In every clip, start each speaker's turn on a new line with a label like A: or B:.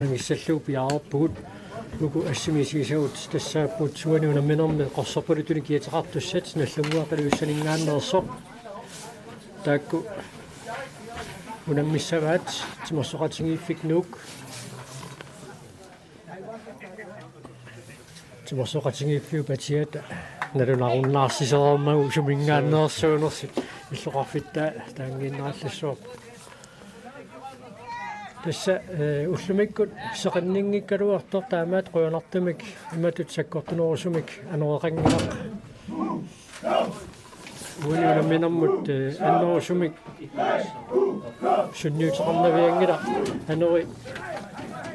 A: Ngissallu piaarput nuku assimisigisagut tassaappuut suaniunamminermi qorsorpulutuni kiataqartussat nallunguaqaluussaningaannersoq taakku unammisavaat timorsoqatingiiffik nuuk timorsoqatingiiffiu patiata nalunarunnaarsiserermagu sumingaannersuunersit illoqarfittaa taangiinnerallassuup tässä ullumikku seqanninngikkaluartor taamaat qoyonartumik imatut sakkortunerusumik anereqanngilaq uuniunamminermut annerusumik sunniuteqarnaviangila aneri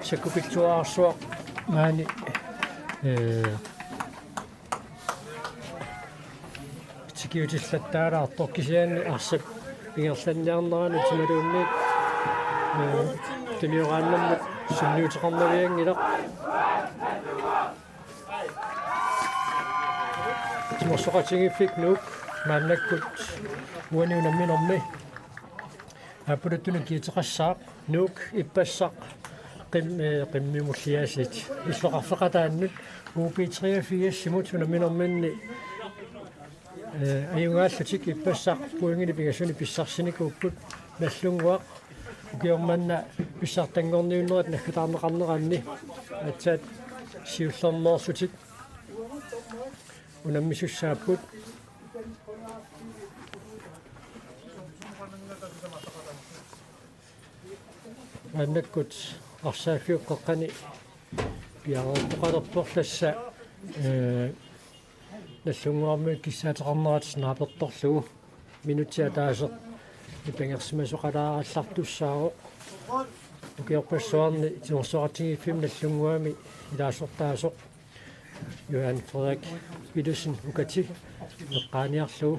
A: sakkupitsuaarsuaq maani sikiutillattaalaartor kisiaanni arsap pingerlanniarnerani timaluunniit tuniuqaannammat sunniuteqarnaviangilaq timorsoqatingiffik nuuk maannakkut uaniunamminermi apuluttunu kiiteqassaaq nuuk ippassaq qimmimulliasit illoqarfeqataannut UP83 unamminerminni ajungaallutik ippassaq puingini pingasuni pissarsinikuupput nallunguaq ukiormanna Pissartanngorniunneq nakkutaarneqarneranni atsaat siullernersutik unammisussaaput annakkut arsaafiuqqeqqani piareertoqalertor tassa nallunguarmi kissaateqarnerat naapertorlugu minutia taaseq ipangersimasoqalaarallartussaaroq ukiorpassuarni timorsoqatingiiffim nallunguami ilaasortaasoq Johan Frederik Widussen ukati eqqaaniarlugu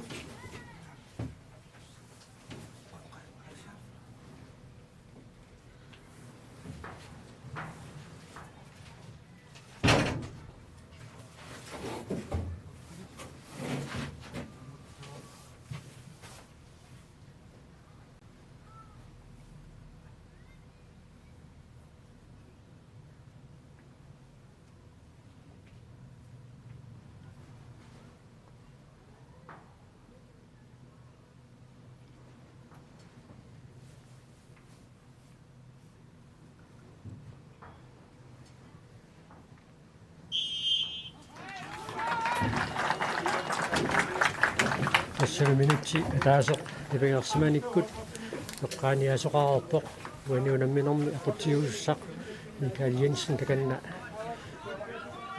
A: tassanu minutti ataasoq ipangersimanikkut eqqaaniasoqarerpoq uaniunamminermi aqutsiuussaq Mikael Jensen takanna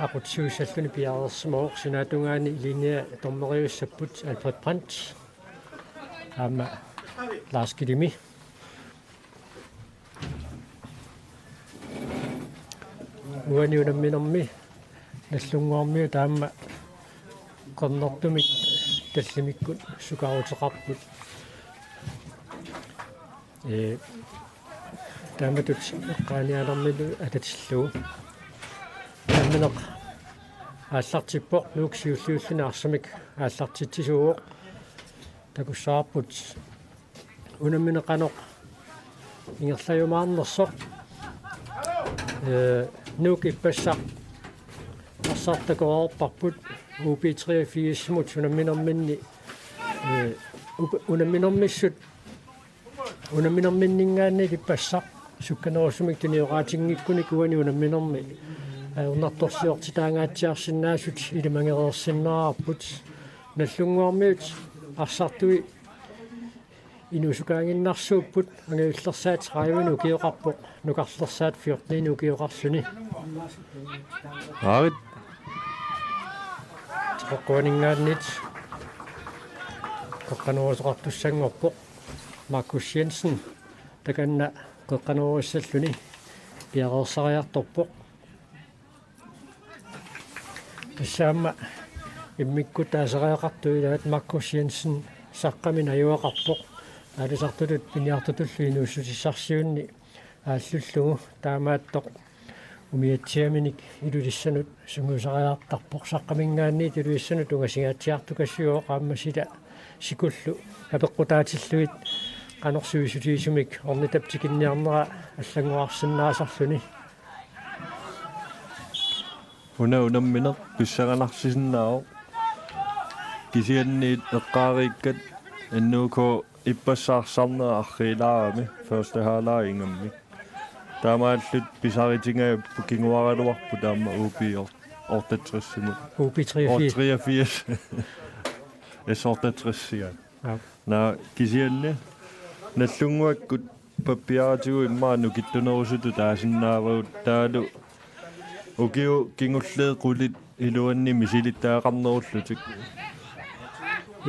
A: aqutsiuussalluni piareersimooq sinaatungaani linea tormeriussapput Alfred Brandt aama Lars Kidimi uaniunamminermi nallunguarmiu taama qernertumik tallimikkut sukaruteqarput taamatut eqqaanialermilu atatillugu tammineq aallartippoq nuuksiulliulluna arsamik aallartitsisuuq takussaarput unammineqanoq ingerlajumaarnersoq nuuk ippassaq arsartakoorparput UP83 unamminerminni unamminermissut unamminerminningaanni ippassaq sukkanerusumik tuniuqaatinngikkunik uani unamminermi unartorsiortitaangaatsiarsinnaasut ilimangereersinnerarput nallunguarmiut arsartui inusukaanginnarsuupput angiullersaat raivinu ukiuqarpoq nukarlersaat 14 ukiuqarsuni
B: Aarit
A: qoqquaningaannit qoqqanuusoqartussangorpoq Markus Jensen takanna qoqqanuussalluni piareersariartorpoq tassaamma immikkut taaseriaqartuilaat Markus Jensen saqqamin ajuaqarpoq aalisartulut piniartutullu inuussutissarsiunni ааллуллугу таамааттоқ умиатсиаминик илулиссанут сунгусариартарпоқ саққамингаанни тилуиссанут угасигаатсиартукассуо qaammasila sikullu апеққутаатиллуит qanорсуисутиисумик орнитаптикинниарнера аллангуарсиннаасарлүни
B: unammineq pissaqanarsisinnaao kisianniit eqqaariikkat annuuko ippassaarsarnera arriilaarami første halaaingammi taamaallut pisaritingayappu kinguaraluarpu taama uupior ortatrissumut
A: Upi 83
B: esortatrissiat
A: ja
B: na kisianni nallunguakkut pappiaratigu immaanu kittunerusutu taasinnaarut taalu ukiu kingulleed qulit iluanni misilittaaqarnerullutik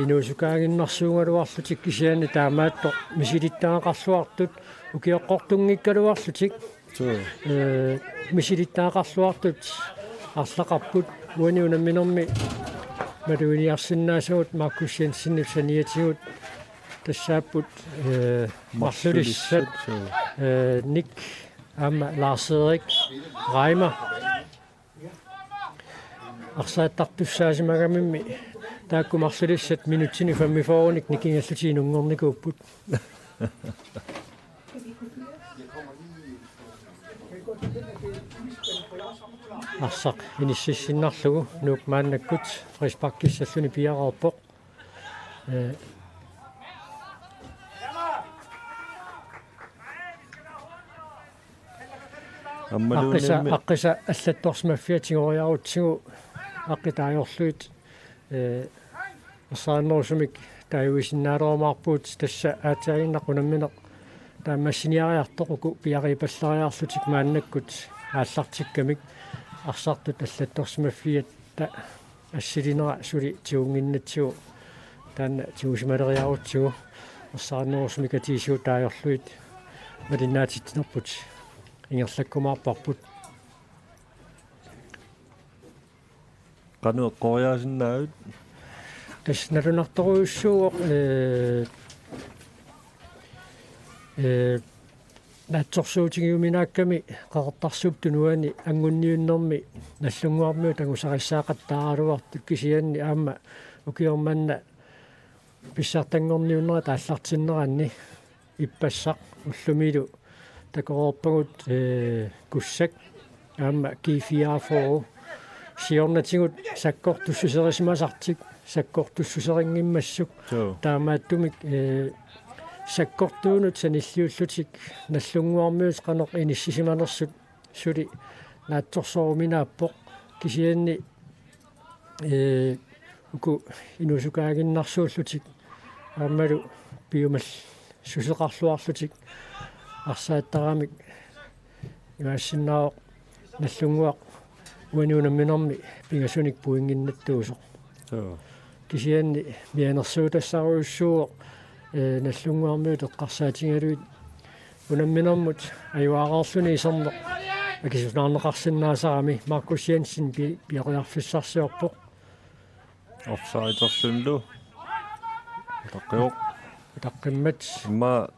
A: Inuusukaaginnersuungaluarlutik kisianni taamaatto misilittaaqarluartut ukioqqortunngikkaluarlutik misilittaaqarluartut арлақарпут уани унамминерми малуиниарсиннаасуут маркуссиансинни саниатигут тассааппут марлулиссат ник амма ларсерик райма арсааттартуссаасимагамимми таакку марлулиссат минутсини фаммифооник никингаллутиинунгорникууппут Arsaq inississinnarlugu nuuk maannakkut frispakkissalluni piaqarpoq aqqisa allattorsmaffiatigoriarutsigu aqqitaajorluit Arsaannerusumik taayuisinnaaleromaarpuut tassa aataaginnaqqunammineq taammassiniariartoqu piaqipallariarlutik maannakkut ааллартиккамик арсартут аллатторсимаффиатта ассилинера сули тиунгиннатсигу таанна тиусималериарутсигу Arsaannerusumik атисиу таajорлуит малиннаатитнерпут ингерлаккумаарпарпут
B: qanu eqqoriasinnaavut
A: тас налунарторуйуссууоқ наатсорсуутигиуминаакками qaqartarsup tunuani angунниуннэрми наллунгуармиу тагусариссаақаттааралуарту кисианни аама укиорманна Pissartanngorniunneq тааллартиннеранни иппассақ уллумилу такоорпагут куссак аама кифиафоо сиорнатигут саккортуссусерисмасартик саккортуссусерингиммассук таамааттумик саккортуунут саниллиуллутик наллунгуармиус канеқ иниссисиманерсут сули наатсорсооруминааппоқ кисианни уку инусукаагиннарсууллутик аамалу пиумал сусеқарлуарлутик арсааттарамик имаассиннаавоқ наллунгуақ уаниунамминерми пингасуник пуингиннаттуусоқ кисианни мианерсуутассаруйуссууоқ наллунгуармиут эққарсаатингалуит унамминермут аюаараарлуни исернеқ акисунаарнеқарсинаасарами маркуссиансин пиақуярфиссарсиорпоқ
B: офсайдерсунлу
A: таққиммат
B: имма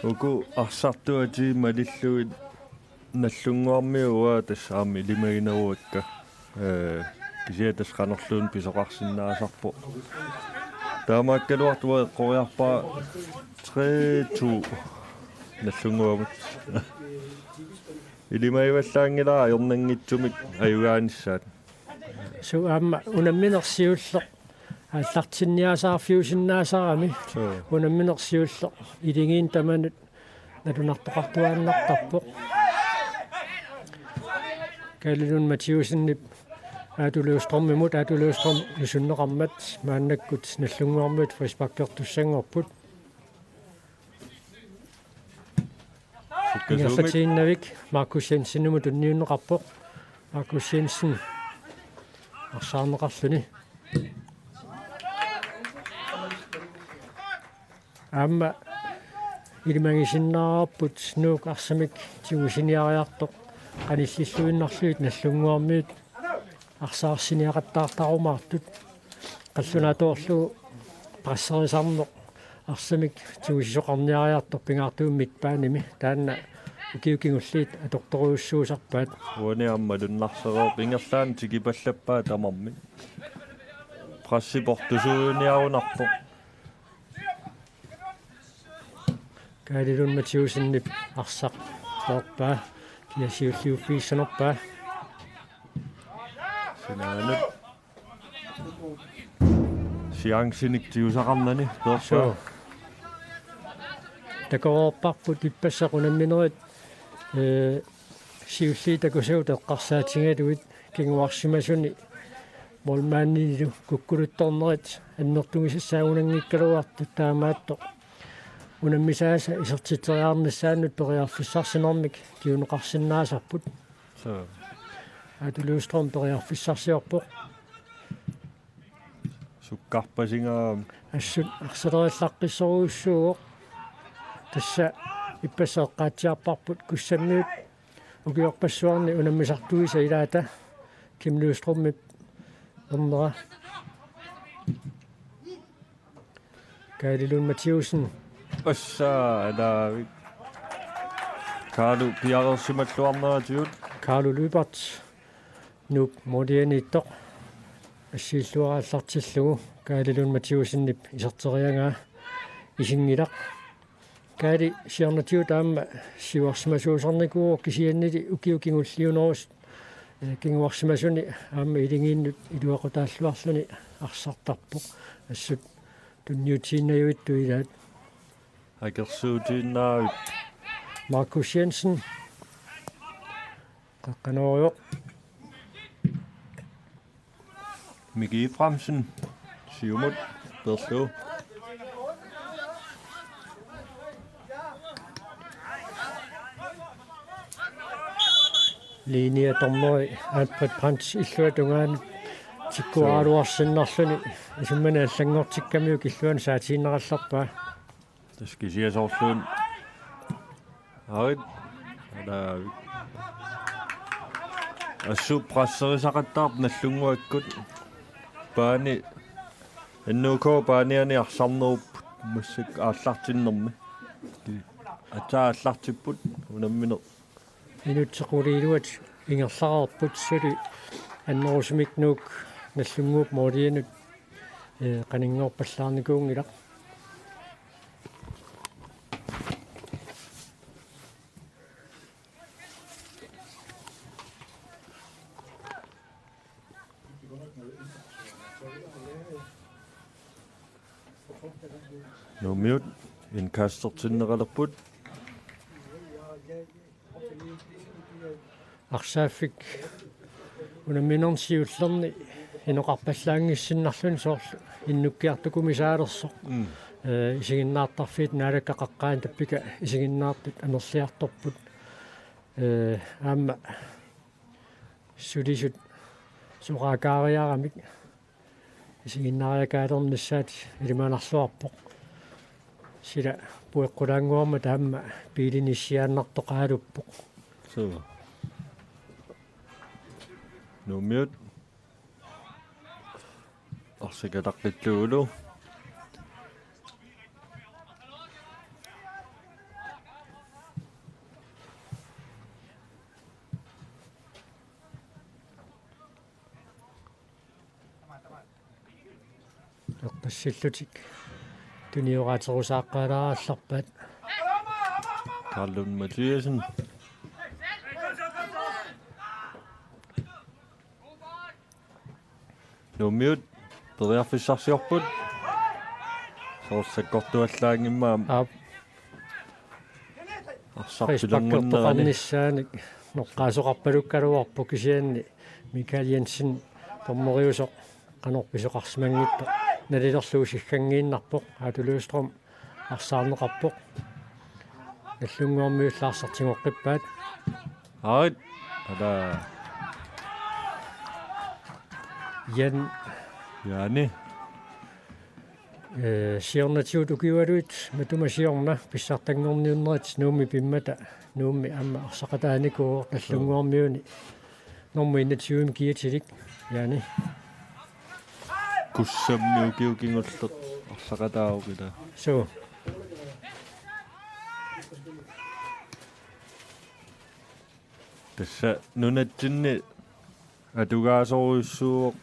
B: уку арсартуати малиллуит наллунгуармиуа тассаами лимагинеруакка кисиатас канерлуун писоқарсинаасарпо таамааккалуартуа эққориарпаа 3-2 наллунгуамут илимаиваллаангилаа аёрнангитсумик аюгааниссаат
A: су аама унамминерсиуллеқ ааллартинниасаарфиусиннаасарами унамминерсиуллеқ илигиин таманут налунартоқартуааннартарпоқ калилун матиусиннип аатулуустрормимут аатулуустром нусуннеқармат мааннаккут наллунгуармут фриспаккертуссангорпут ингерлатииннавик маркуссиансиннуму тунниуннеқарпоқ маркуссиансин арсаарнеқарлуни аама илимагисиннаарпут нуук арсамик тигусиниариартоқ qanillilluinnarluit nallunguarmiut арсаарсиниақаттаартарумаартут қаллунаатоорлугу прассерисарнеқ арсамик тигусисоқарниариартор пингаартууммик пааними таанна укиукингуллиит аторторуйуссуусарпаат
B: уани аммалуннарсероо пингерлаан тигипаллаппаа тамарми прассипортусууниарунарпо
A: каалилун матиусиннип арсақ тоорпаа киасиуллиуффииссанерпаа
B: Sinaanut siangsinik tiusaqarnani
A: So
B: persa
A: takorparput ippassaqunamminerit siulliitakusuut eqqarsaatigaluit kinguarsimasuni molmaannilu kukkuluttornerit annertugisissaagunanngikkaluartu taamaatto unammisaasa isertiteriarnissaannut periarfissarsinermik kiuneqarsinnaasarput
B: so
A: atuluustrom periarfissarsiorpoq
B: sukkarpasingaa
A: assut arsalerillaqqissoruussuugoq tassa ippaseeqqaatsiarparput kussanniut ukiorpassuarni unammisartuisa ilaata kimluustrummip ernera Kalaallit Mathiusen
B: assaa alaavik kaalu piarersimalluarneratiut
A: Carlo Lybert nuk modianiittoq ассииллуараллартиллугу Kalaallit Mathiusennip isarteriangaa isingilaq kaali siarnatiut aamma siuarsimasuusarnikuuq kisiannili ukiukingulliunerus kinguarsimasuni aamma ilingiinnut iluaqutaalluarluni arсартарпоq assut tunniutiinnajuittu ilaat
B: akersuutiinnaavit
A: Markus Jensen qaqqanoriuq
B: Miki Fremsen siumut perlu
A: linia tornori Alfred Prantz illuatungaan tikkuaaluarsinnarluni isummana allangortikkamiuk illuan saatiinnerallarpaa
B: taskisiasorluun arit alaavik assu prasserisaqattaarp nallunguakkut paani annuukoo paaniani arsarnerupput mussuk aallartinnermi ataallartipput unamminer
A: minutsequliiluat ingerlarerput suli annerusumik nuuk nallunguup moodianut qaninngorpallaarnikuungilaq
B: numiut inkaastertinneqalerput
A: арсааффик унамминерсиуллерни инеқарпаллаангиссиннарлун соорлу иннуккиартукумисаалерсо исигиннаартарфит наалаккақаққаан таппика исигиннаартут анерлиарторпут аама сулисут сураакаариарамик исигиннаариакаалернissaат илиманарлуарпоқ сила пуэққулаангуарма таама пилиниссиааннартоқаалуппоқ
B: so numiut arsikataqlitluulu
A: эққассиллутик туниораатерусааққалааралларпаат
B: Kalaallit Mathiusen numiut periarfissarsiorput soorsakkortuallaangimmaam
A: арсарпилэрнернissaanik ноққаасоқарпалуккалуарпу кисианни Mikael Jensen тормориусоқ канорписоқарсимангитто налилерлуу сиггангииннарпоқ аатулуустром арсаарнеқарпоқ наллунгуармиуллаарсартингоққиппаат
B: arit ala
A: Jan
B: yaani
A: siornatiut ukiualuit matuma Pissartanngorniunneq nuumi pimmata nuumi amma arsaqataanikuu nallunguarmiuni normu 21 kiatilik yaani
B: kussammiukiukingulleq arsaqataavukila
A: so
B: tassa nunatsinni atugaasoruissuuq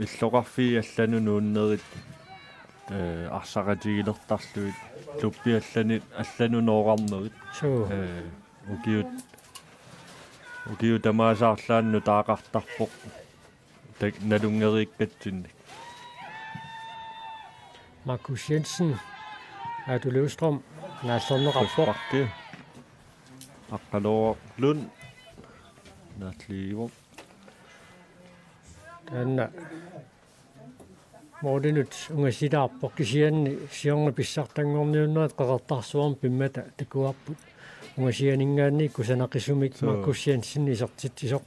B: иллоqarfi аллану нууннерит арсақатигилертарлуит луппи аллани аллану ноорарнерит
A: so
B: укиут Ukiu tamaasaarlaannu taaqartarpoq nalungeriikkatsinnik.
A: Markus Jensen, du Løvstrøm, naallerneqarpoq.
B: Aqqaloor Lund naatliivo.
A: Tanna moodinut ungasidaarpoq kisianni siorna Pissartanngorniunneq qeqertarsuarm pimmata takuarput ungasianingaanni kusanaqisumik Markus Jensen isortisoq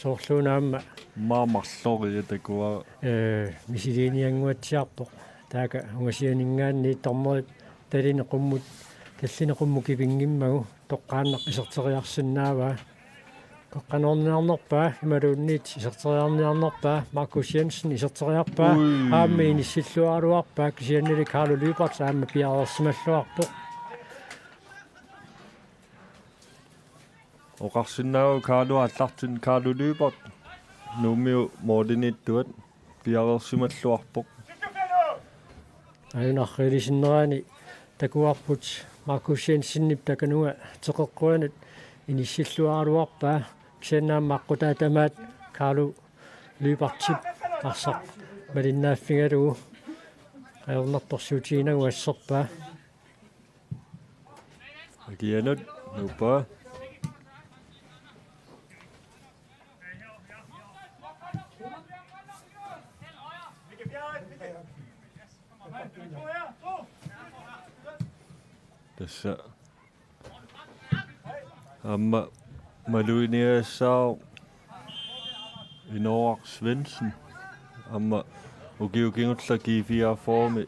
A: soorluunaamma
B: maamarlori takua
A: misiliinianguatsiarpoq taaka ungasianingaanni tormerit talineqummut tallineqummukipingimmagu toqqaannaq isorteriarsunnaavaa qoqqanorniarnerpaa imaluunniit isorteriarniarnerpaa Markus Jensen isorteriarpaa aammi inissilluaruarpaa kisiannili Carlo Lybert aamma piareersimalluarpoq
B: oqarsinnaagu Carlo allartin Carlo Lybert nuumiu moodinittuat piareersimalluarpoq
A: ayunarrilisinnerani takuarput Markus Jensenip takanunga teqeqquanut inissilluaruarpaa kisiannaamma aqqutaatamaat Carlo Lybertip arsaq malinnaaffigalugu ajornertorsuutiinagu asserpaa
B: akianut nupa tässä amma maluiniassao Inor Svendsen amma ukiukingullaki 4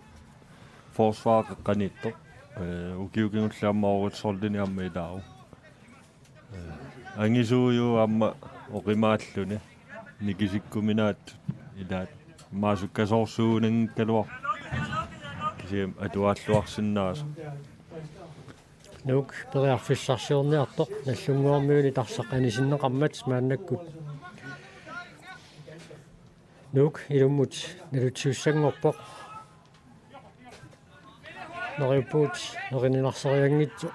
B: forsvareqanitto ukiukingullaamma oritsorlini amma ilaaru angisuuju amma oqimaalluni nikisikkuminaat ilaat maasukkasoorsuunangkaluar kisiam atualluarsinnaas
A: Nuk periarfissarsiorniartoq nallunguarmiuni tarsaqanisinneqarmat maannakkut Nuk ilummut nalutsiussangorpoq noriuppuut nerininarseriangitsu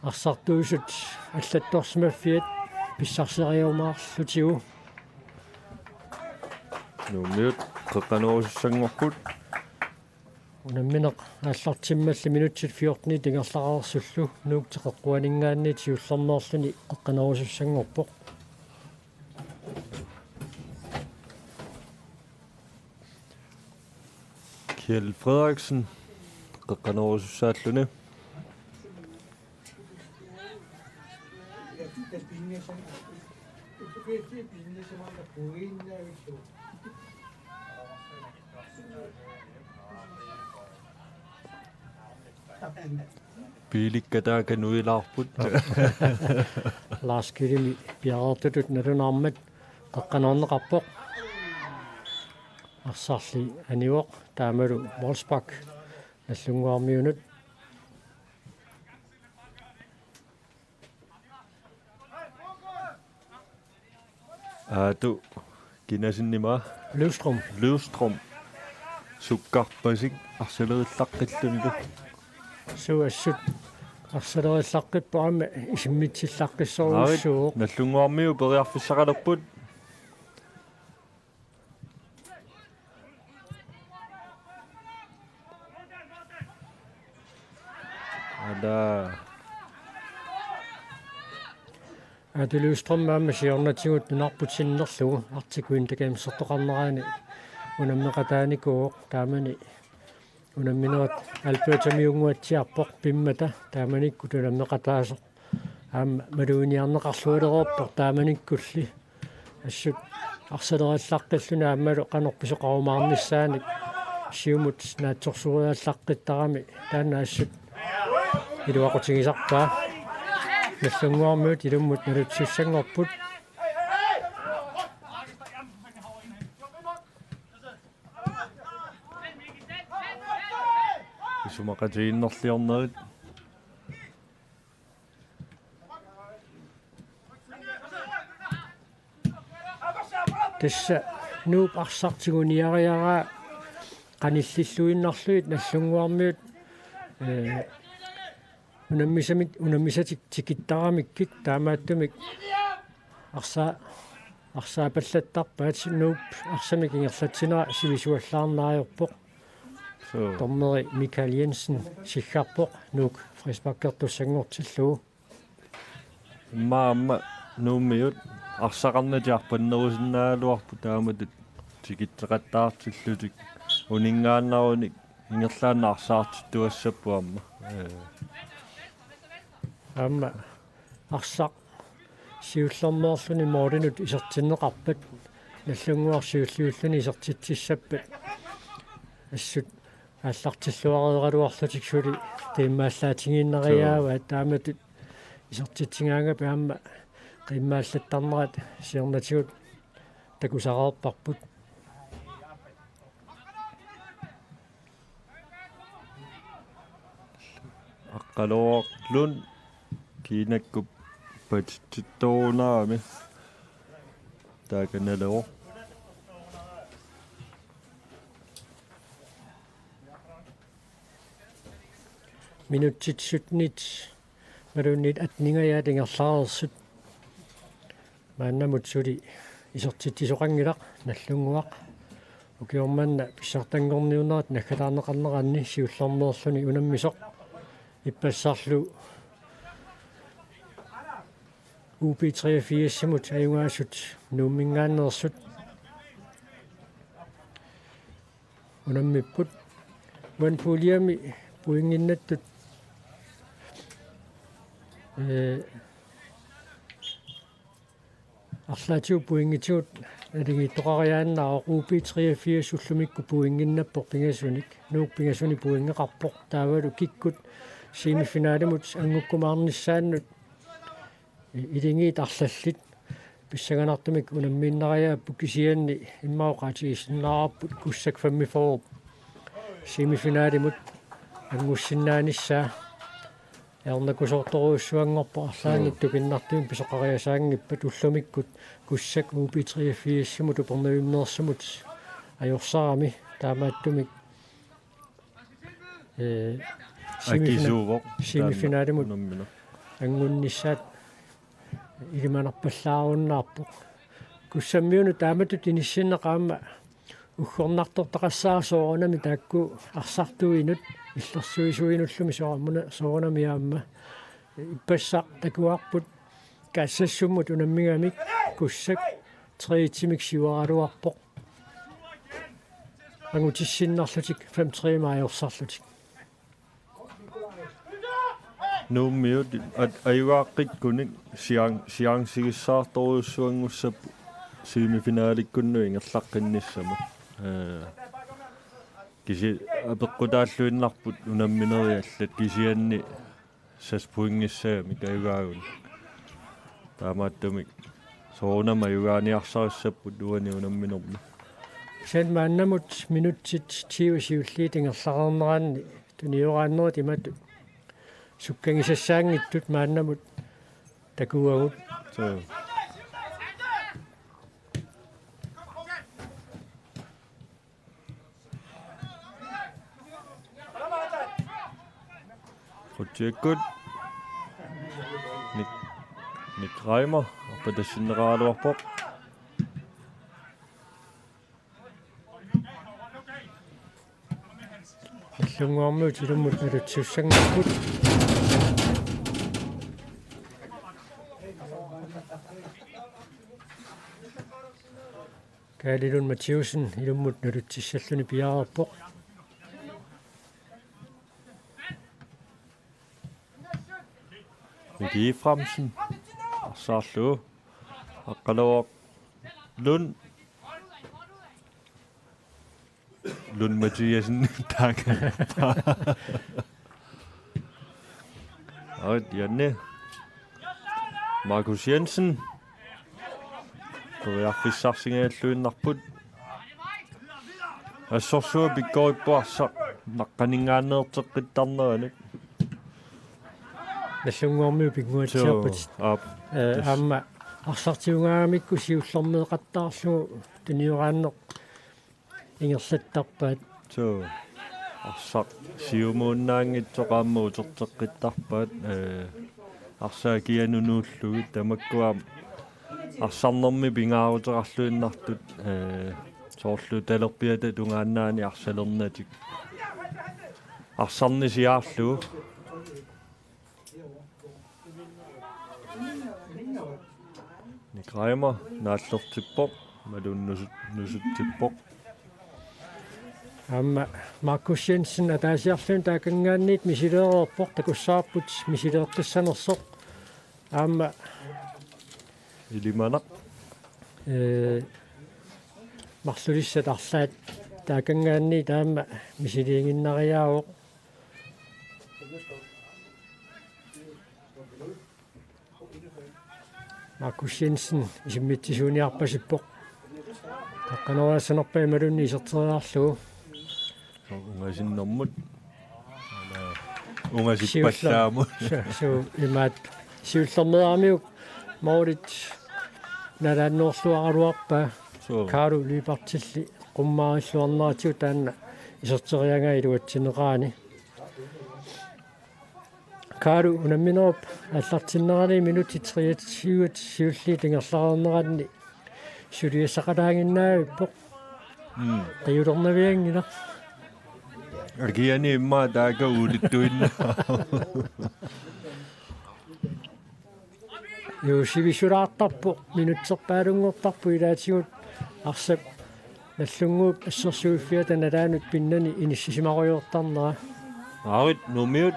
A: arsartuusut аллатторсимаффиат писсарсериумаарlutigu
B: nuumiut qeqqanuusussangorput
A: unammineq ааллартиммалли минутсит 14 тингерлараарсуллу нуук теқеққуанингаанни тиуллернерлүни қеққаnuusussangorpoq
B: Kjell Frederiksen qeqqanuusussaalluni piilikkataaka nuilaarput
A: Lars Kilimi piareertutut nalunarmat qeqqanorneqarpoq arsarli anivoq taamalu Wolfsbach nallunguarmiunut
B: aatu kinasinnima Løvstrøm sukkarpasik arsalerillaqqillunlu
A: suassut arsalerillaqqippu amma isimmitsillaqqissoruussuuq
B: nallunguarmiu periarfissaqalerput ada
A: atu Løvstrøm amma siornatigut nunarputsinnerlugu artikuin takamsertoqarneraani unammeqataanikuuq taamani unamminerat albertamiunguatsiarpoq pimmata taamanikku tunammeqataasoq aamma maluiniarneqarluuleroorpoq taamanikkulli assut arsalerillaqqilluna aammalu qanorpisoqarumaarnissaanik siumut naatsorsuuriallaqqittарами taanna assut iluaqutigisarpaa nallunguarmiut ilummut nalutsiussangorput
B: sumaqatiinnerliornerit
A: tassa nuup arsartiguniariaraa qanillilluinnarluit nallunguarmiut unammisatik tikittaramik taamaattumik arsaapallattarpaat nuup arsamik ingerlatsinera sivisuallaarnaajorpoq torneri Michael Jensen siggarpoq nuuk frisbakkertussanngortilluu
B: maamma nuummiut arsaqarnatiarpannerusinnaaluarpu taamatut tikitteqattaartillutik uningaannaruni ingerlaanna arsaartittuassappuamma
A: amma arsaq siullermoorluni moolinut isertinneqarpat nallunguarsiulliulluni isertitsissappat assut аллартиллуареералуарлутик сули тиммааллаатингииннериаава тааmatut исертитсингаангапи аама qimmaallатtarnerat siornatigut takusaqaerparput
B: aqqaloorlun kiinakkup patittuunaami taakanaloo
A: minutsitsutnit malunnit atningayaat ingerlaarersut maannamut suli isertittisoqangilaq nallunguaq ukiormanna Pissartanngorniunneq nakkalаарneqarneranni siullermeerluni unammisoq ippassarlu UB83-simut ayungaasut nuummingaannersut unammipput wan puliami puinginnattut арлаатиу пуингитиут алигиттоқариааннаа UB83 суллумикку пуингиннаппор пингасуник нуук пингасуни пуингеқарпоқ таавалу киккут семифиналимут ангуккумаарниссааннут илингиит арлаллит писсаганартумик унаммииннариааппу кисианни иммаоқаатигиссиннаараппут куссак фаммифоо семифиналимут ангуссиннааниссаа ярнакусоорторуussуангорпо арлаангитту киннартуин писоқариасаангиппат уллумиккут куссак UB83-симут упернавимнеерсумут ajorsaarami taamaattumik semifinaalimut angunnissaat ilimanarpallaaruunnaarpoq kussammiunu taamatut inissinneqaama uggornartor taqassaasoorunami taakku arsartuinut illersuisuinullumi soormuna soorunami aamma ippassaq takuarput kaassassummut unammigamik kussak triitimik siuaraluarpoq angutissinnerlutik 5-3 maajorsarlutik
B: nuummiut ayuaaqikkunik siangsigissaartoruussuangussappu semifinaalikkunnu ingerlaqqinnissamu kisi apeqqutaalluinnarput unammineriallat kisianni saspuingissaami kayugaagun taamaattumik soorunama ayugaaniarsarussaput uani unamminermi
A: sen maannamut minutsit tiivasiulliit ingerlaqarneranni tuniuraannerit imattu sukkangisassaangittut maannamut takuagut
B: so Kutjekkut Nick Reimer apadasinneraaluarpoq
A: иллунгуармут илуммут налутсуссангаппут Kalaallit Mathiusen ilumut nalutsissalluni piaarappoq
B: Miki Fremsen Arsaarlu aqqaloq Lund Mathiasen taaka og Janne Markus Jensen Pissartanngorniunneq assorsuo pikkoippuarsaq naqqaningaanneerteqqittarnerani
A: наллунгуармиу пингуатсиарпат аама арсартиунгаамикку сиуллэрмеэқаттаарлугу туниорааннеқ ингерлаттарпаат
B: Arsak siumuunnaangitsoqaammuuterteqqittarpaat Arsaakianunuullugut tamakkuam Arsaannermi pingaaruterarluinnartut soorlu talerpiata tungaannaani arsalernatik Arsaarnisiaarlugu Nikraima naallertippoq malunnusuttippoq
A: Amma Markus Jensen ataasiarluun taakangaanniit misileererpoq takussaarput misileertissanersoq amma
B: ilimanaq
A: marsulissat arlaat taakangaanniit aamma misiliinginnariaavoq Markus Jensen isimmitsisuuniarpasippoq taqqaneraasanerpai malunni iserteriarlugu
B: ungasinnermut ungasippallaamut
A: so imaat siullermeraamiuk moolit nalaannuorluaqaluarpa kaalu liipartilli qummaariluarneratiu taanna iserterianga iluatsineqaani kaalu unamminerup аллартиннерани минути 30 сиулли тингерлаарнеранни сулиассақалаангиннаавиппоқ таюлернавиангила
B: аргиани имма таага улиттуинна
A: юсивисулаартарпоқ минутсерпаалунгортарпу илаатигут арсап наллунгууп ассерсуиффиата налаанут пиннани иниссисимаруйортарнера
B: аавит нумиут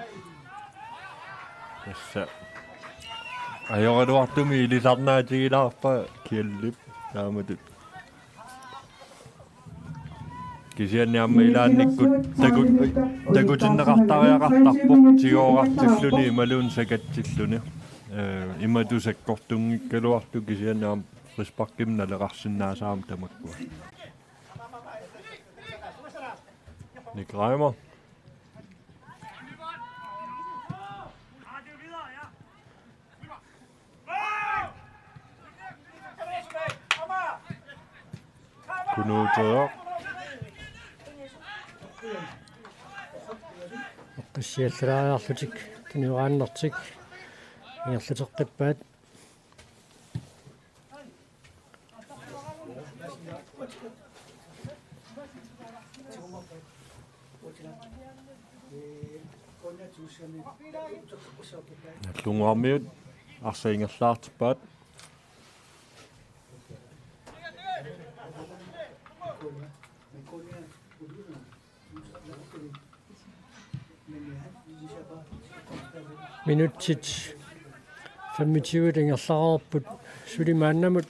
B: асса ajorluartumi ilisarnaatigilaarpa kiallip taamutut kisianniamma ilaannikkut takutinneqartariaqartarpoq tigoorartilluni imaluun sakatsilluni imatusakkortungikkaluartu kisianniam risparkim naleqarsinnaasaam tamakkua Nikraima Nunaata
A: qassiallaraarlutik tuniuqaannertik igerluteqqippaat
B: Lungaarmiut arsaingerlaartippaat
A: minutsit 25 tingerlaarerput sulimaannamut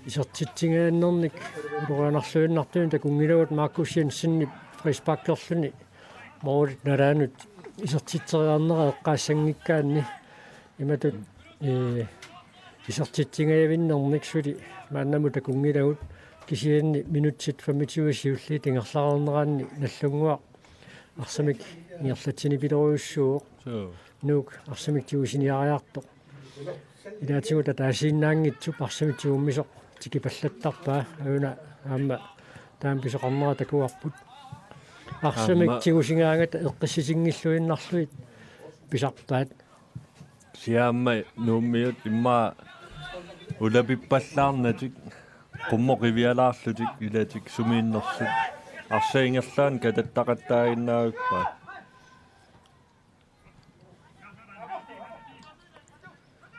A: isertitsingaannernik uluqanarluinnartuun takungilugut Markus Jensenni frispakkerluni moolit nalaanut isertitseriarnera eqqaassangikkaanni imatut isertitsingayavinnernik suli maannamu takungilagut kisianni minutsit 25 siulli tingerlaarerneraanni nallunguaq арсамик иерлатсини пилоруйуссууоқ нуук арсамик тиусиниариарто илаатигута таасииннаангитсуп арсамик тиуммисоқ тикипаллаттарпаа ауна аама таам писоқарнера такуарпут арсамик тиусингаангата эққиссисингиллуиннарлуит писарпаат
B: сиаамма нууммиут имма улапиппаллаарнатик qummoqivialaarlutik ilatik sumiinnersut арсаингерлаан кататтақаттаагиннаагуппа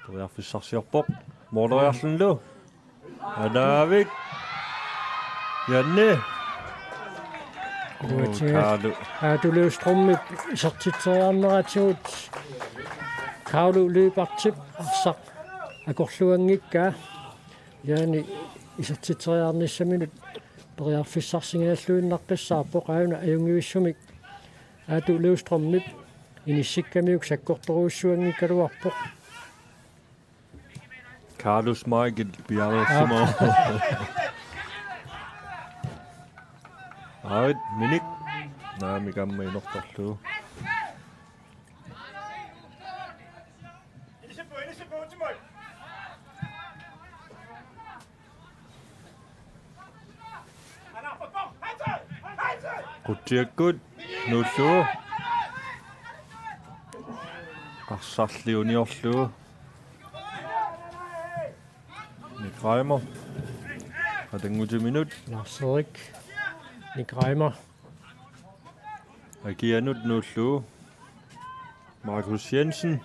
B: туяффиссарсиорпоқ моолериарлунлу алаавик янне
A: каалу аатулууструмми исертитсериарнератигут каалу луипартип арсақ акорлуангиккаа яани исертитсериарниссаминут периарфиссарсингиаллуиннарпассаарпоқ аауна аюнгивиссумик аатулууструммип Isikkamik sakkortoruussuangikkaluarpoq
B: Carlos Michael piarersimo Ait minik naamikamma inortarlu Qutiakkut nullu. Arsarliuniorlu. Nikreimer. Og den 8 minut.
A: Lars Erik. Nikreimer.
B: Agianut nullu. Markus Jensen.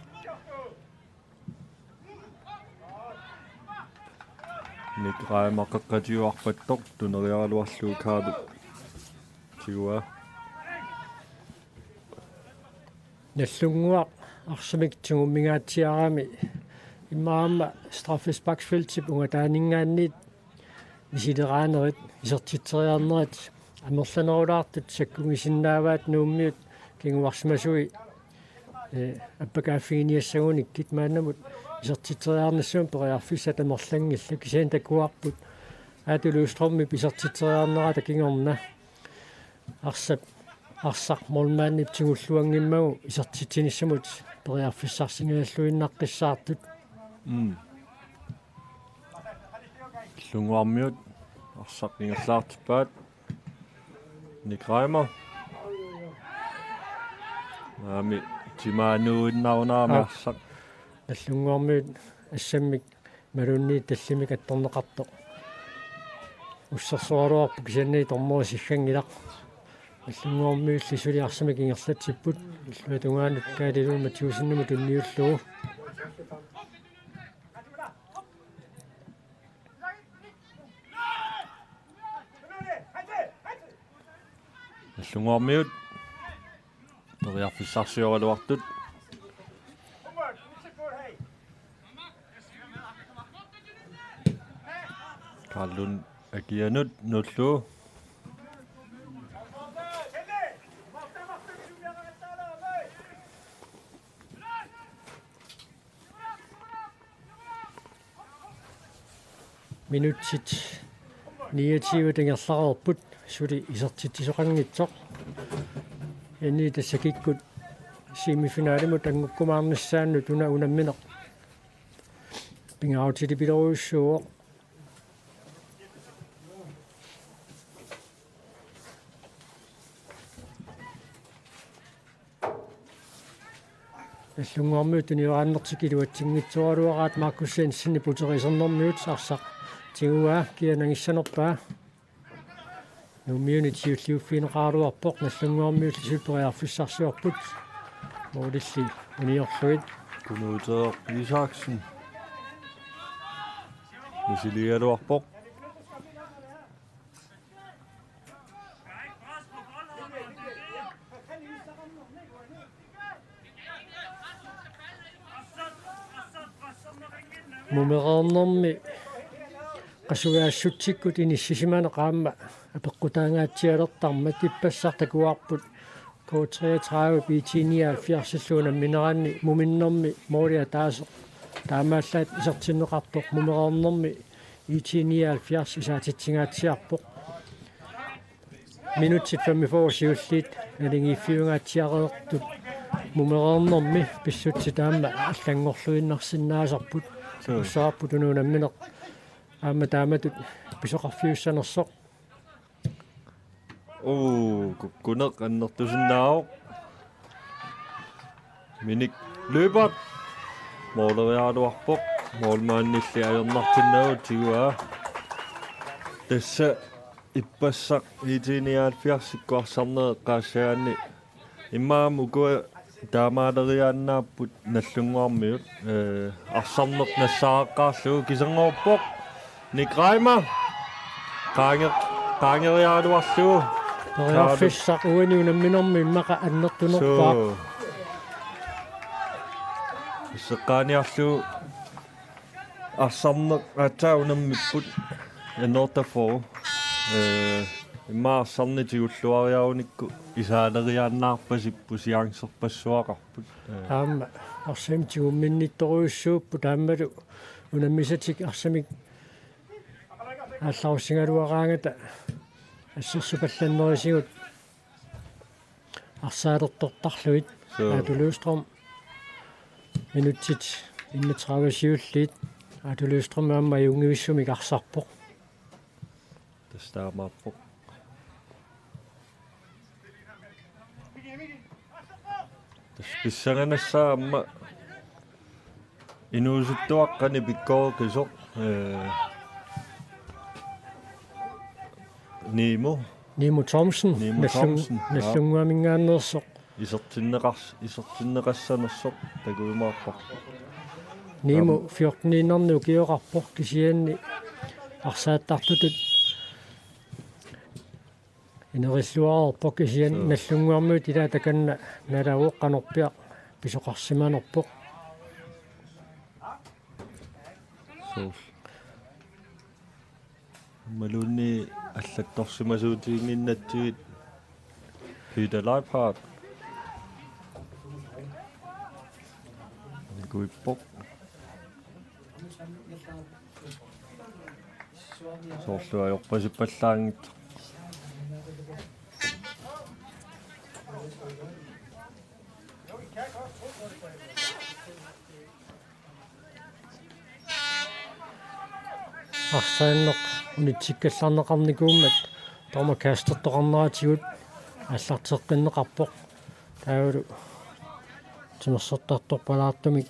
B: Nikreimer qaqqatiuarpattoq tunerialuarlu kaadu. Tigua.
A: Nallunguaq arsamik tungummingaatiarami immaama straffesparksfeltip unga taaningaannit isileraaneret isertiteriarnerit амерланерулаартут саккугисиннааваат нууммиут кингуарсимасуи аппакааффигиниассагуниккит маанамут исертитериарнассуун периарфисса тамерлангилла кисаан такуарпут аатулуустромми писертитериарнерата кингорна арсақ молмааннип тигуллуангиммагу исертитиниссамут периарфиссарсингаллуиннаққиссаартут
B: лунгуармиут арсаққингерлаартиппаат Nikreimer. Naami timaanuunnarunaami arsaq.
A: Allunguarmiut assammik malunni tallimik attorneqarto. Ussarsualuarpu kisanni tormorisillangilaq. Allunguarmiut lisuli arsamik ingerlatsipput illuatungaanut kaaliluuma tiusinnumu tunniullugu.
B: Allunguarmiut periarfissarsiualuartut Kallun agianut nullu
A: minutsit 29 tingerlarerput suli isertittisoqanngitsoq yanni tassakikkut semifinaalimut angukkumaarnissaannu tuna unammineq pingautili pileruussuuq allunguarmiut tuniорааннертикилуатсингитсуалуараат Markus Jensen puterisernermiut arsaq tigua kianangissanerpaa numiunitiulliuffiineqaaruarpoq nallunguarmiut sulperiarfissarsuarput moodilli uniorluit
B: kunuuteeq Isaksen nisilialuarpoq
A: mumereernermi qasugaassutsikkut inissisimane qaamma apeqqutaangaatsialertarma tippassartakuarput K33 B79 mineraanni muminnermi moolia taase taamaallaat isertinneqartoq mumereernermi I79 isaatitsingaatiarpoq minutsit 45 siulliit nalingiiffiungaatsiareertut mumereernermi pissutsi taamma allangorluinnarsinnaasarput saarput unuunammineq aamma taamatut pisoqarfiussanersoq
B: kukkuneq annertusinnaao minik løbert mooleriaaluarpoq moolmaannilli ajornartinnagu tigua tassa ippassaq I79 qaassaaanni immaam ukua таамаалериааннааппут наллунгуармиут арсарнеқ нассааққаарлугу кисангоорпоқ Nikreimer qaangeриалуарлугу
A: периарфиссақ уаниунамминерми иммақа аннертунерпаа
B: исеққааниарлугу арсарнеқ атаунаммиппут энортафоо иммаарсарни тигуллуариауникку исаалериааннаарпасиппу сиангсерпассуақарпут
A: аама арсим тигумминнитторуйуссууппу тааммалу унаммисатик арсамик алларуссингалуараангата ассерсупалланнерисигут арсаалертортарлуит аатулуустром минутсит 31 сиуллиит аатулуустром аама юнгивиссумик арсарпоқ
B: тастаамааппоқ Pissartanngorniunneq amma inuusuttuaqqani pikkorukisoq
A: Nimo Thomsen nallunguamingaannersoq
B: isertinneqassanersoq takuimaarpoq
A: Nimo 14-innerni ukioqarpoq kisianni arsaattartutut inerilluarorpoq kisian nallunguarmuut ila takanna nalauoqqanorpiaq pisoqarsimanerpoq
B: malunni аллатторсимасуутиингиннатсуит хидалайпаат никуиппоқ соорлуайорпасиппаллаангит
A: Arsaannerq unitsikkallarneqarnikuummat torma kaastertoqarneraatigut аллартеққиннеқарпоқ таавалу тимерсертарторпалаартумик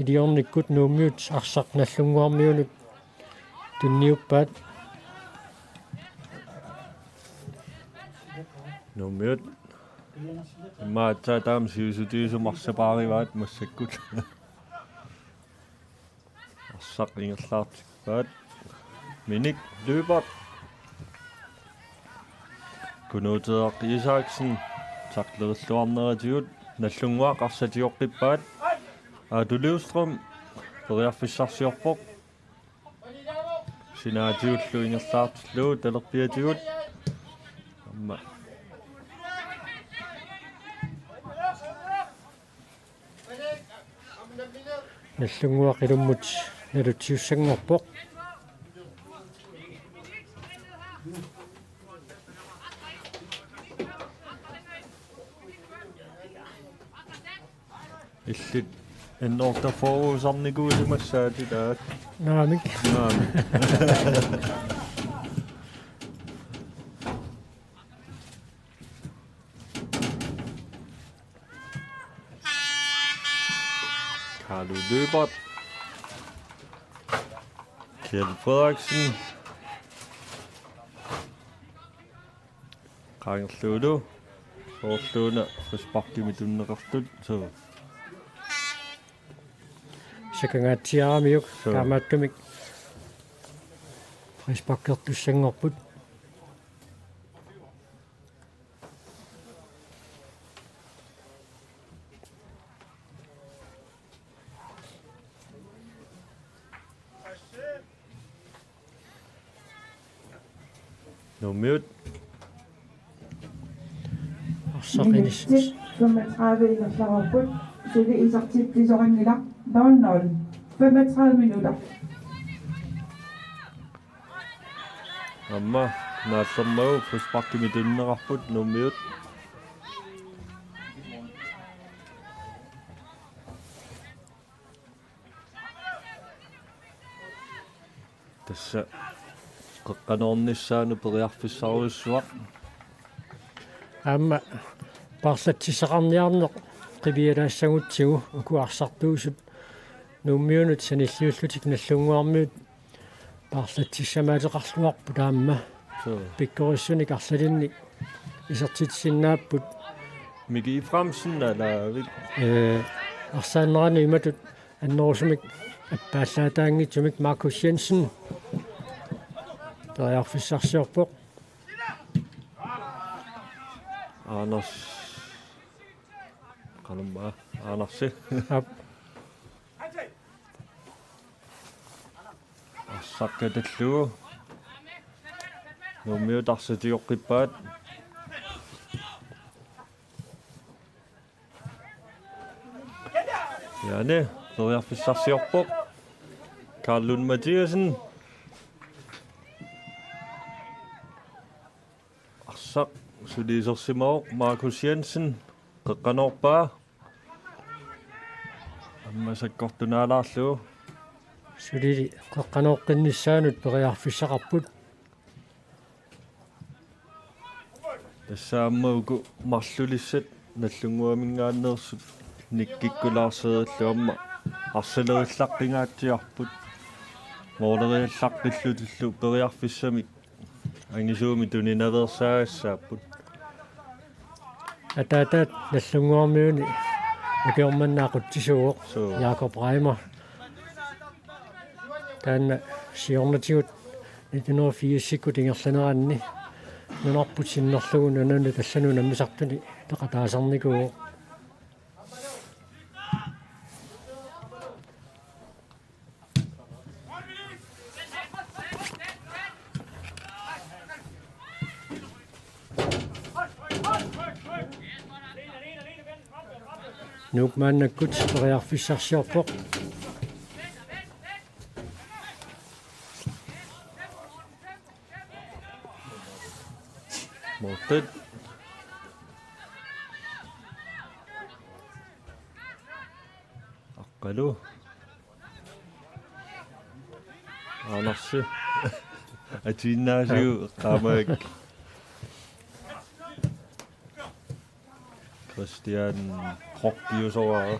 A: илиорниккут нуумиут арсақ наллунгуармиунут тунниуппаат
B: нуумиут маатсаатаам сиусутиусумарсапаариваат массаккут арсақ ингерлаартикпаат миник løber Kunuuteaq Isaksen taqlerulluarneratigut nallunguaqarsatiorqippaat aatuliustrum periarfissarsiorpoq sinaatiullu ingerlaartillu talerpiatigut amma
A: nallunguaqilummut nalutsiussangorpoq
B: illit ennortaforuusarnikuusumassaati taat
A: naamik
B: Carlo Løbert Kjeld Frederiksen Kangerludu Soorluuna Frisparkimitunneqartut so
A: sakangaatsiaramiuk kaamaattumik Frisparkertussangorput
B: Nunaata
A: arsaqinis
C: 35 ingerlarorput suli isartippisoringila 00 35 minutter.
B: Amma naallermagu Frisparkimitunneqarput Nunaata tassa qeqqanornissaanu periarfissarussuaq
A: amma parlatsisaqarniarneq qivialaassagutigu ukuarsartuusut nuummiunut sanilliullutik nallunguarmiut parlatsissamaaleqarluarpu taamma pikkorissunik arsalinni isertitsinnaapпут
B: Miki Fremsen alaavik
A: Arsaannermi imatut annerusumik appaallaataangitsumik Markus Jensen periarfissarsiorpoq
B: Anders qalumma Andersi assaqatallugu nuummiutarsatiuqqippaat Jane periarfissarsiorpoq Carlun Mathiasen arsaq suliisersimauq Markus Jensen qeqqanorpaa аммасаккортунаалаарлугу
A: сулили qeqqanoqqinnissaanut periarfissaqarput
B: тассааммауку марлулиссат наллунгуамингааннерсут никкиккулаарсеерлуамма арсалериллаққингаатсиарпут моолериаллаққиллутиллу периарфиссамик ангисууми тунинаверсаагассааппут
A: атаатаат наллунгуармиуни укиорманнаақутсисуоқ Jakob Reimer таанна сиорнатигут 1980 тингерланеранни нунарпут синнерлугу нунана таллану наммисартуни тақатаасарникуу нук маннаккут периарфиссарсиорпоқ
B: Mortet. Akkalu. Anarsi. Atinnaasiu qaamaak. Christian Hokkiusoraa.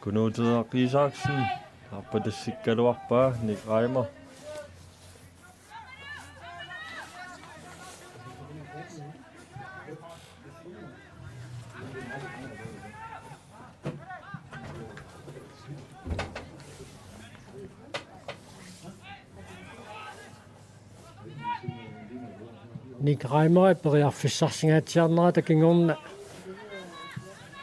B: Kunuuteaqqiisaaksen arpatassikkaluarpaa Nick Reimer.
A: Nick Reimer periarfissarsingaatiarnera takingorna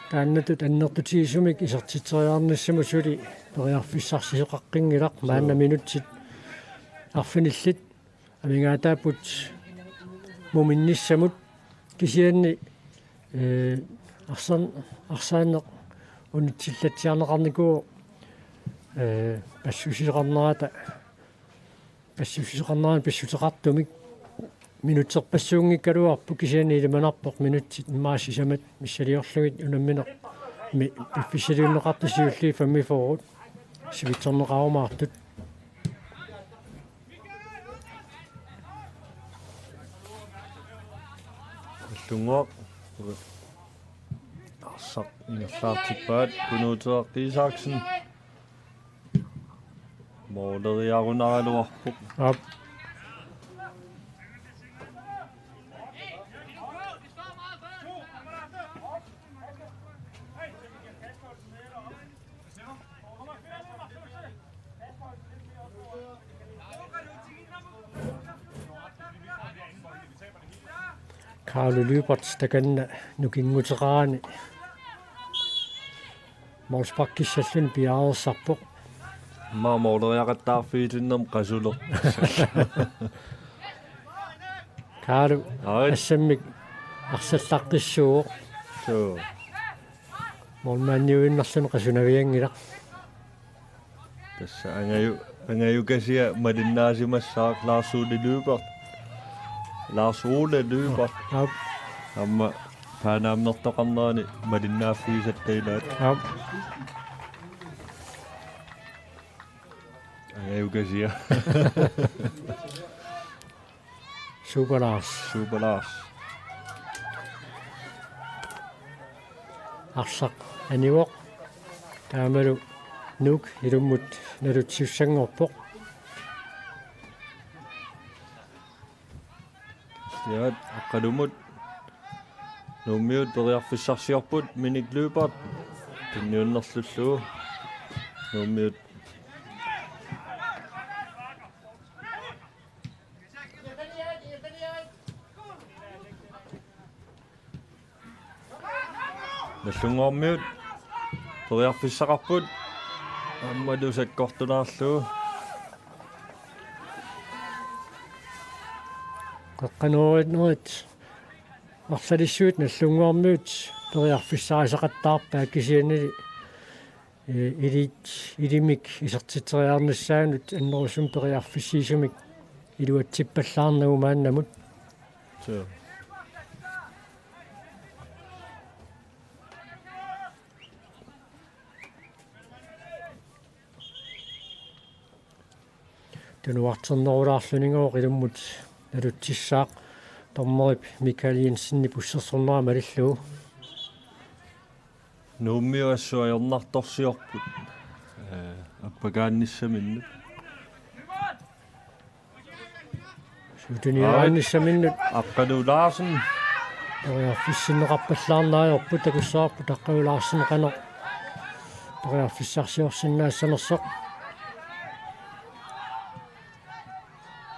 A: тааннатут аннертутигисумик исертитсериарнассаму сули периарфиссарсисеқаққингилақ маанна минутсит арфиниллит амингаатааппут муминниссамут кисианни арсааннеқ унитсиллатсиарнеқарникуу пассусисеқарнерата писсутеқартумик минутсерпассуунгиккалуарпу кисиани илиманарпоқ минутсит маасисамат миссалиорлугит унамминеқ писсалиуннеқартисиулли фаммифорут сивитсернеқарумаартут
B: лунгоқ арсақ ингерлаартиппаат кунуутеққисааксен моолериарунаралуарпуq
A: ап Carlo Lyberts takanna nukinguteqaani Morspakkissallun piaarersarpoq
B: маамоолериақаттаарфиитиннерм қасулер
A: Carlo ассаммик арсаллаққиссууоқ
B: соо
A: молмаанниуиннарлуну қасунавиангилақ
B: тасса ангаюкасиа малиннаасимассаақ Lars-Ole Lyberth Lars-Ole Lyberth
A: ап
B: амма паанаамнертоқарнерани малиннааффиисаттаилаат
A: ап
B: ангаюкасиа
A: Super Lars арсақ аниуоқ таамалу нук илуммут налутсиуссангорпоқ
B: яат аққалумут нуммиут периарфиссарсиорпут Minik Lyberth тинниуннерлуллуу нуммиут наллунгоормиут периарфиссақарпут аммалусаккортунаарлуу
A: қаққанууритнерит арлалиссуут наллунгоормиут периарфиссаасақаттаарпаа кисианили илимик исертитсериарнассаанут аннерусум периарфиссиисумик илуатсиппаллаарнагу мааннамут
B: соо
A: тунуартернерулаарлунингоо илуммут налутсиссаақ Tommerip Michael Jensen Pissartanngorniunneq malillu.
B: Nuummiuassuajornartorsiorput. Appagaannissaminnu.
A: Sutuniaraannissaminnu
B: Aqqaluulaarsen.
A: Toriarfissinneqarpallaarnaajorput takussaarput aqqaulaarsinneqanoq. Toriarfissarsiorsinnaasanersoq.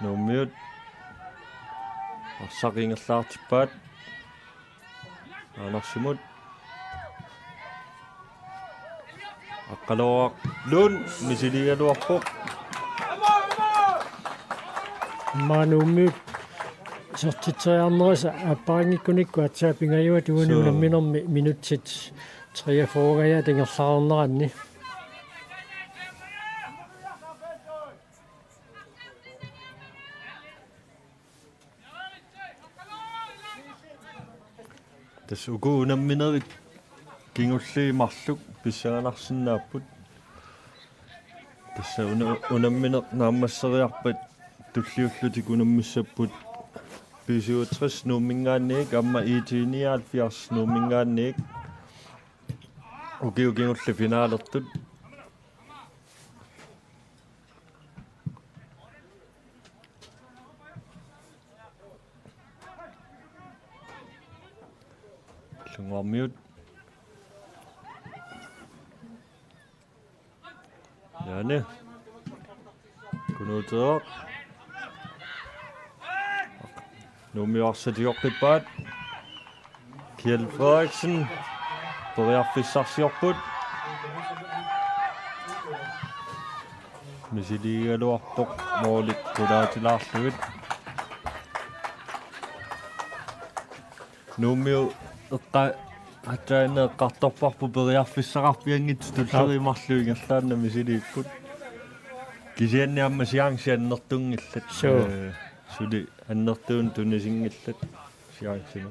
B: Nuummiut Arsaannermiartippaat. Aanarsimut. Aqqaloaq misiligaluarpoq.
A: Manuummiut sortitriarnerisa appaangikkunikku atsaapingajua tuunuunamminermi minutsit 43 tingerlaarneranni.
B: Tas uguunamminerit kingulliimarluk pissaganarsinnaapput. Tassa unammineq naammasseriarpat tulliullutik unammissapput 67 nuummingaanniik amma iitiiniaalfiars nuummingaanniik ukiukingulli finaalertut. Lungormiut. Jane. Kunuuteroq. Nuummiuarsatiorqippaat. Kjell Frederiksen. Toriarfissarsiorput. Misiligaluarpoq moolik kulaatilaarlugit. Nuummiu Ataaneeqqartorparpu periarfissaqarpiangit tullerimarluingerlaanna misiliipput. Kisianniamma siangsiannertungillat. Suli annertuun tunisingillat siangsima.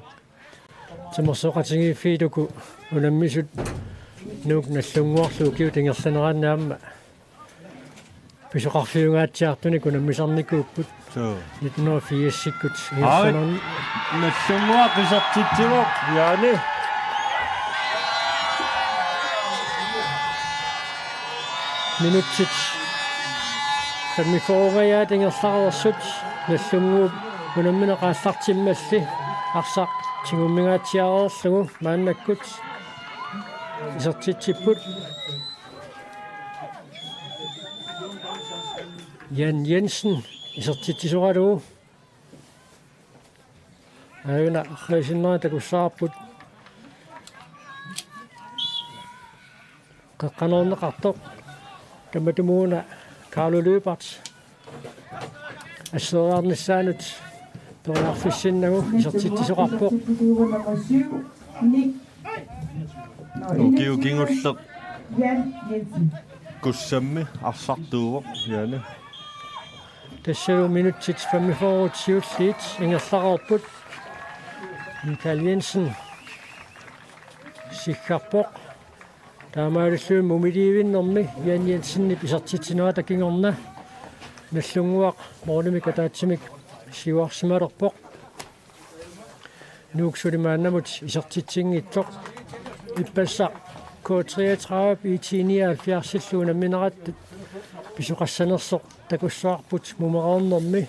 A: Tamersoqatingiiffiituku unammisut nuuk nallunguarlu kiutingerlanerannaamma pisoqarfiungaatsiartunik unammisarnikuupput. 1984-sikkut
B: iussanerni nallungua qisartittivoq yaani
A: minutsit 45 tingerlarersut nallunguup unammineqaallartimmalli arsaq tingummingaatiareerlugu maannakkut isertitsipput Jan Jensen isertitsisuqalugu aina khaysinna takussaarput qaqqanerneqartoq tamatumuuna Carlo Løbert asseriarnissaanut toriarfissinnagu isertitsisuqarpoq
B: ukiukingulleq kussammi arsartuuvoq yaani
A: tassalu minutsit 45 ingerlaqarput Michael Jensen sikkarpoq taamaalulluun mumiliivinnermi Jan Jensenni pisartitsinua takingorna nallunguaq mornimi kataatimik siuarsimalerpoq nuuksulimaannamut isertitsinngittoq ippassaq K33 iitiiniaalfiarsilluuna minerattu pisuqassanersoq takussaarput mumereernermi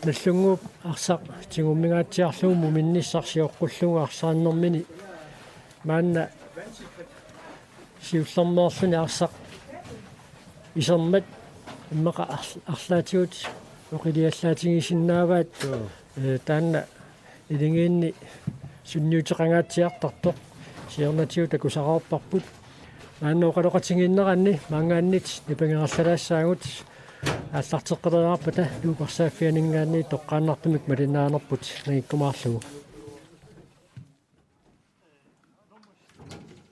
A: nallunguup arsaq tingummingaatiarlugu muminnissarsiоққуллугу Arsaannermini maanna siullermeerluni arsaq isermat immaqa arlaatigut oqiliallaatigisinnaavaat taanna ilingiinni sunniuteqangaatiartartoq siornatiu takusaqaorparput maanna oqaloqatingiinneranni maangaannit nipangerassалаассаагут аллартеққилераарпата луупарсааффианингаанни тоққааннартумик малинааnerput нагиккумаарлугу